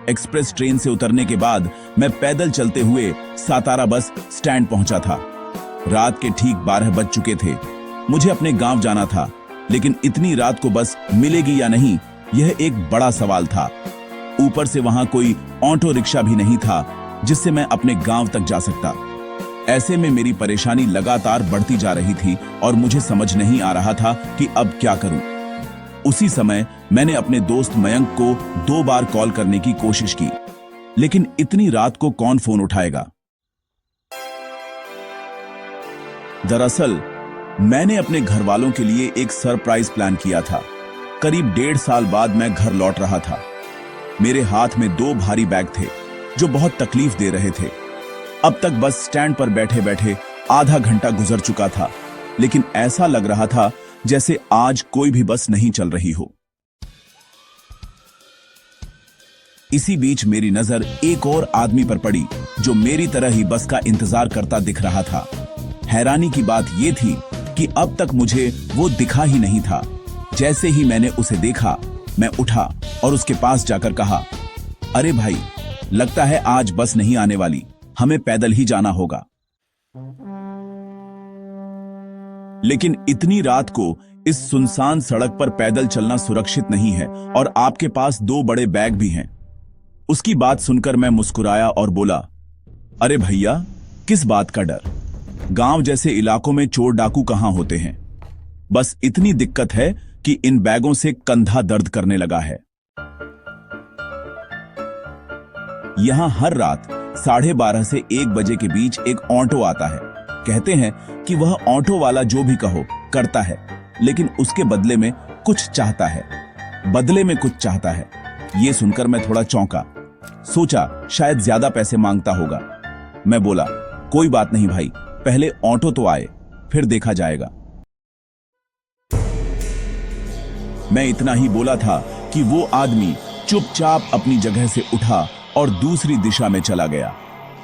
Express train से उतरने के बाद मैं पैदल चलते हुए सातारा बस स्टैंड पहुंचा था। रात के ठीक 12 बज चुके थे। मुझे अपने गांव जाना था, लेकिन इतनी रात को बस मिलेगी या नहीं, यह एक बड़ा सवाल था। ऊपर से वहां कोई ऑटो रिक्शा भी नहीं था जिससे मैं अपने गांव तक जा सकता। ऐसे में मेरी परेशानी लगातार बढ़ती जा रही थी और मुझे समझ नहीं आ रहा था कि अब क्या करूं। उसी समय मैंने अपने दोस्त मयंक को 2 बार कॉल करने की कोशिश की, लेकिन इतनी रात को कौन फोन उठाएगा। दरअसल मैंने अपने घर वालों के लिए एक सरप्राइज प्लान किया था। करीब 1.5 साल बाद मैं घर लौट रहा था। मेरे हाथ में 2 भारी बैग थे जो बहुत तकलीफ दे रहे थे। अब तक बस स्टैंड पर बैठे बैठे आधा घंटा गुजर चुका था, लेकिन ऐसा लग रहा था जैसे आज कोई भी बस नहीं चल रही हो। इसी बीच मेरी नजर एक और आदमी पर पड़ी जो मेरी तरह ही बस का इंतजार करता दिख रहा था। हैरानी की बात यह थी कि अब तक मुझे वो दिखा ही नहीं था। जैसे ही मैंने उसे देखा, मैं उठा और उसके पास जाकर कहा, अरे भाई, लगता है आज बस नहीं आने वाली, हमें पैदल ही जाना होगा। लेकिन इतनी रात को इस सुनसान सड़क पर पैदल चलना सुरक्षित नहीं है और आपके पास 2 बड़े बैग भी हैं। उसकी बात सुनकर मैं मुस्कुराया और बोला, अरे भैया, किस बात का डर? गांव जैसे इलाकों में चोर डाकू कहां होते हैं। बस इतनी दिक्कत है कि इन बैगों से कंधा दर्द करने लगा है। यहां हर रात 12:30 से 1 बजे के बीच एक ऑटो आता है। कहते हैं कि वह ऑटो वाला जो भी कहो करता है, लेकिन उसके बदले में कुछ चाहता है। यह सुनकर मैं थोड़ा चौंका। सोचा शायद ज्यादा पैसे मांगता होगा। मैं बोला, कोई बात नहीं भाई, पहले ऑटो तो आए, फिर देखा जाएगा। मैं इतना ही बोला था कि वो आदमी चुपचाप अपनी जगह से उठा और दूसरी दिशा में चला गया।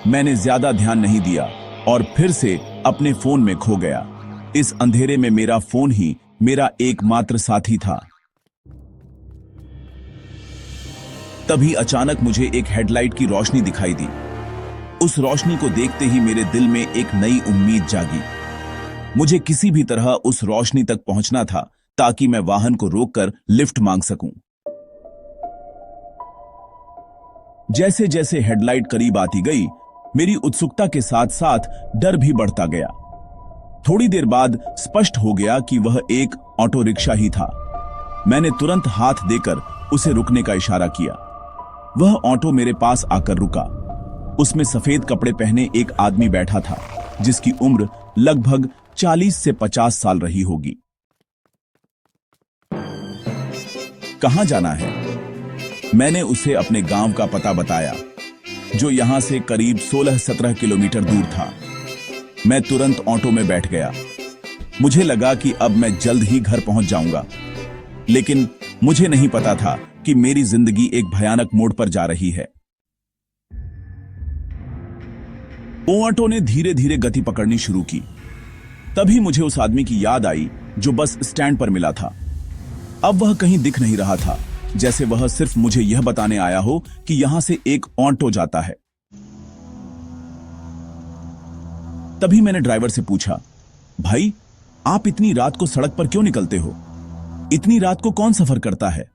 मैंने ज्यादा ध्यान नहीं दिया और फिर से अपने फोन में खो गया। इस अंधेरे में मेरा फोन ही मेरा एकमात्र साथी था। तभी अचानक मुझे एक हेडलाइट की रोशनी दिखाई दी। उस रोशनी को देखते ही मेरे दिल में एक नई उम्मीद जागी। मुझे किसी भी तरह उस रोशनी तक पहुंचना था ताकि मैं वाहन को रोककर लिफ्ट मांग सकूं। जैसे जैसे हेडलाइट करीब आती गई, मेरी उत्सुकता के साथ साथ डर भी बढ़ता गया। थोड़ी देर बाद स्पष्ट हो गया कि वह एक ऑटो रिक्शा ही था। मैंने तुरंत हाथ देकर उसे रुकने का इशारा किया। वह ऑटो मेरे पास आकर रुका। उसमें सफेद कपड़े पहने एक आदमी बैठा था, जिसकी उम्र लगभग 40 से 50 साल रही होगी। कहां जाना है? मैंने उसे अपने गांव का पता बताया, जो यहां से करीब 16-17 किलोमीटर दूर था। मैं तुरंत ऑटो में बैठ गया। मुझे लगा कि अब मैं जल्द ही घर पहुंच जाऊंगा, लेकिन मुझे नहीं पता था कि मेरी जिंदगी एक भयानक मोड़ पर जा रही है। वो ऑटो ने धीरे धीरे गति पकड़नी शुरू की। तभी मुझे उस आदमी की याद आई जो बस स्टैंड पर मिला था। अब वह कहीं दिख नहीं रहा था, जैसे वह सिर्फ मुझे यह बताने आया हो कि यहां से एक ऑटो जाता है। तभी मैंने ड्राइवर से पूछा, भाई, आप इतनी रात को सड़क पर क्यों निकलते हो? इतनी रात को कौन सफर करता है?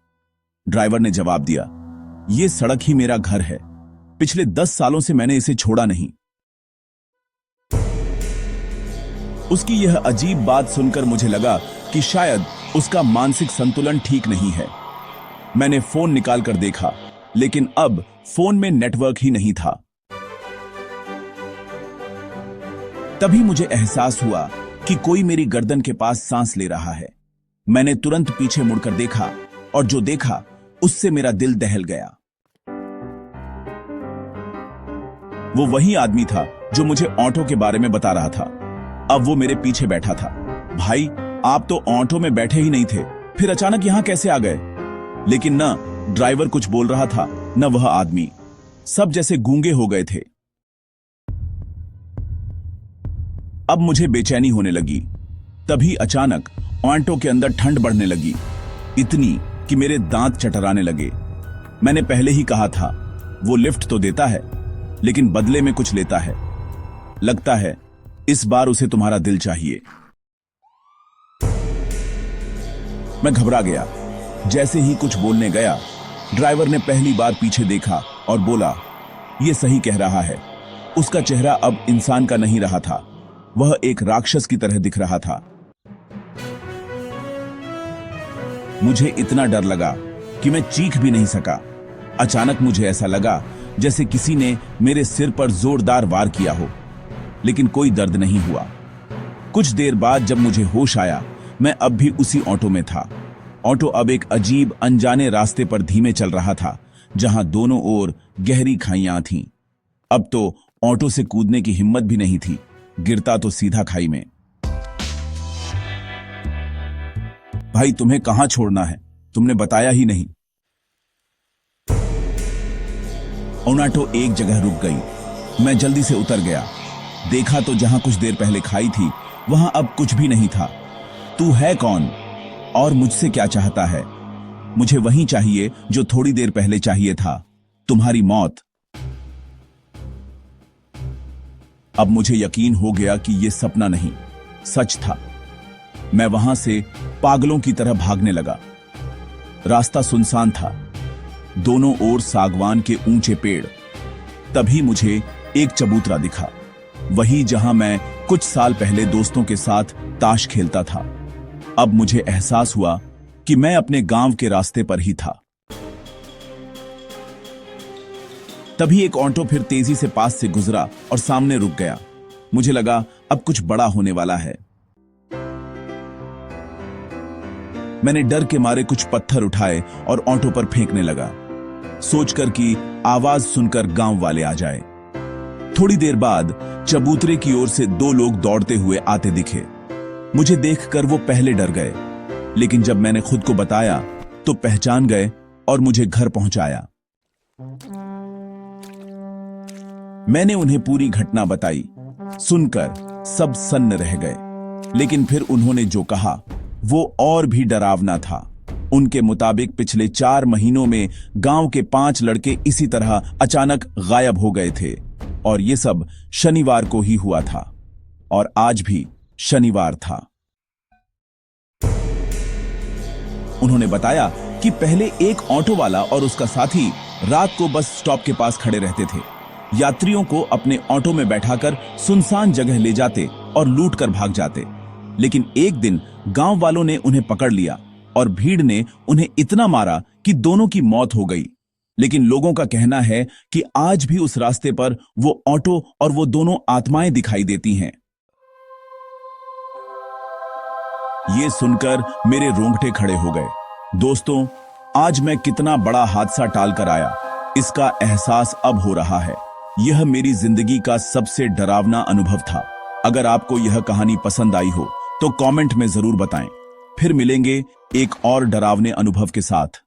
ड्राइवर ने जवाब दिया, यह सड़क ही मेरा घर है। पिछले 10 सालों से मैंने इसे छोड़ा नहीं। उसकी यह अजीब बात सुनकर मुझे लगा कि शायद उसका मानसिक संतुलन ठीक नहीं है। मैंने फोन निकालकर देखा, लेकिन अब फोन में नेटवर्क ही नहीं था। तभी मुझे एहसास हुआ कि कोई मेरी गर्दन के पास सांस ले रहा है। मैंने तुरंत पीछे मुड़कर देखा और जो देखा उससे मेरा दिल दहल गया। वो वही आदमी था जो मुझे ऑटो के बारे में बता रहा था। अब वो मेरे पीछे बैठा था। भाई, आप तो ऑटो में बैठे ही नहीं थे, फिर अचानक यहां कैसे आ गए? लेकिन न ड्राइवर कुछ बोल रहा था, न वह आदमी। सब जैसे गूंगे हो गए थे। अब मुझे बेचैनी होने लगी। तभी अचानक ऑटो के अंदर ठंड बढ़ने लगी, इतनी कि मेरे दांत चटराने लगे। मैंने पहले ही कहा था वो लिफ्ट तो देता है, लेकिन बदले में कुछ लेता है। लगता है इस बार उसे तुम्हारा दिल चाहिए। मैं घबरा गया। जैसे ही कुछ बोलने गया, ड्राइवर ने पहली बार पीछे देखा और बोला, यह सही कह रहा है। उसका चेहरा अब इंसान का नहीं रहा था, वह एक राक्षस की तरह दिख रहा था। मुझे इतना डर लगा कि मैं चीख भी नहीं सका। अचानक मुझे ऐसा लगा जैसे किसी ने मेरे सिर पर जोरदार वार किया हो, लेकिन कोई दर्द नहीं हुआ। कुछ देर बाद जब मुझे होश आया, मैं अब भी उसी ऑटो में था। ऑटो अब एक अजीब अनजाने रास्ते पर धीमे चल रहा था, जहां दोनों ओर गहरी खाइयां थीं। अब तो ऑटो से कूदने की हिम्मत भी नहीं थी, गिरता तो सीधा खाई में। भाई, तुम्हें कहां छोड़ना है? तुमने बताया ही नहीं। ऑटो एक जगह रुक गई। मैं जल्दी से उतर गया। देखा तो जहां कुछ देर पहले खाई थी, वहां अब कुछ भी नहीं था। तू है कौन और मुझसे क्या चाहता है? मुझे वही चाहिए जो थोड़ी देर पहले चाहिए था, तुम्हारी मौत। अब मुझे यकीन हो गया कि यह सपना नहीं, सच था। मैं वहां से पागलों की तरह भागने लगा। रास्ता सुनसान था, दोनों ओर सागवान के ऊंचे पेड़। तभी मुझे एक चबूतरा दिखा, वही जहां मैं कुछ साल पहले दोस्तों के साथ ताश खेलता था। अब मुझे एहसास हुआ कि मैं अपने गांव के रास्ते पर ही था। तभी एक ऑटो फिर तेजी से पास से गुजरा और सामने रुक गया। मुझे लगा अब कुछ बड़ा होने वाला है। मैंने डर के मारे कुछ पत्थर उठाए और ऑटो पर फेंकने लगा, सोचकर कि आवाज सुनकर गांव वाले आ जाए। थोड़ी देर बाद चबूतरे की ओर से दो लोग दौड़ते हुए आते दिखे। मुझे देखकर वो पहले डर गए, लेकिन जब मैंने खुद को बताया तो पहचान गए और मुझे घर पहुंचाया। मैंने उन्हें पूरी घटना बताई। सुनकर सब सन्न रह गए, लेकिन फिर उन्होंने जो कहा वो और भी डरावना था। उनके मुताबिक पिछले 4 महीनों में गांव के 5 लड़के इसी तरह अचानक गायब हो गए थे, और ये सब शनिवार को ही हुआ था, और आज भी शनिवार था। उन्होंने बताया कि पहले एक ऑटो वाला और उसका साथी रात को बस स्टॉप के पास खड़े रहते थे। यात्रियों को अपने ऑटो में बैठाकर सुनसान जगह ले जाते और लूट कर भाग जाते। लेकिन एक दिन गांव वालों ने उन्हें पकड़ लिया और भीड़ ने उन्हें इतना मारा कि दोनों की मौत हो गई। लेकिन लोगों का कहना है कि आज भी उस रास्ते पर वो ऑटो और वो दोनों आत्माएं दिखाई देती हैं। ये सुनकर मेरे रोंगटे खड़े हो गए। दोस्तों, आज मैं कितना बड़ा हादसा टाल कर आया, इसका एहसास अब हो रहा है। यह मेरी जिंदगी का सबसे डरावना अनुभव था। अगर आपको यह कहानी पसंद आई हो तो कमेंट में जरूर बताएं। फिर मिलेंगे एक और डरावने अनुभव के साथ।